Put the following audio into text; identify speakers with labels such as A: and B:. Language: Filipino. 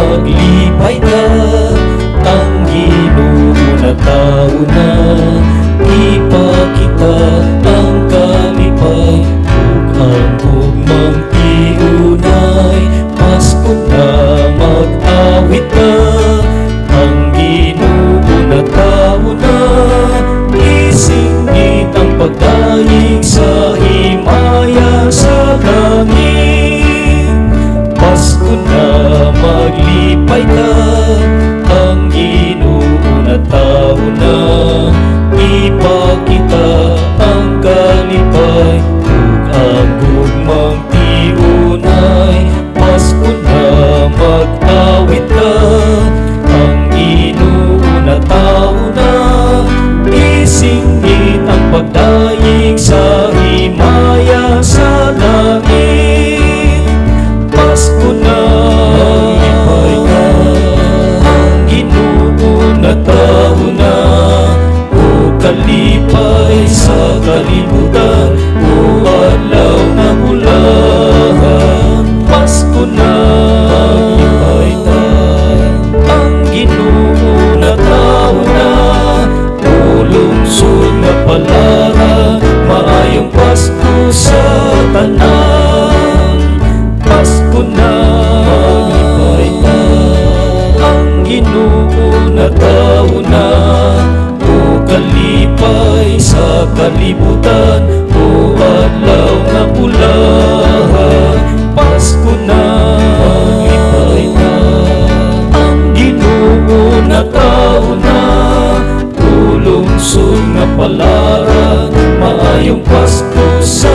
A: maglipay ka, ang Ginoo na tao na ipakita ang kalipay ug ang ugmang tiunay. Pasko na mag-awit ka, ang Ginoo na tao na isinggit ang pagdaig sa himaya sa langit. Pasko na maglipay ka, ang Ginoo na tao na ipakita ang kalipay ug ang ugmang tiunay. Pasko na mag-awit ka, ang Ginoo na tao na isinggit ang pagdaig sa himaya sa langit. Pasko na maglipay ka, ang Ginoo na tao na kalipay sa kalibutan o adlaw na bulahan. Pasko na maglipay ka, ang Ginoo na tao na ulungsod na palara. Maayong Pasko sa tanan. Pasko na maglipay ka, ang Ginoo na tao na kalipay sa kalibutan o adlaw na bulahan. Pasko na maglipay ka, ang Ginoo na tao na ulungsod nga palaran. Maayong Pasko sa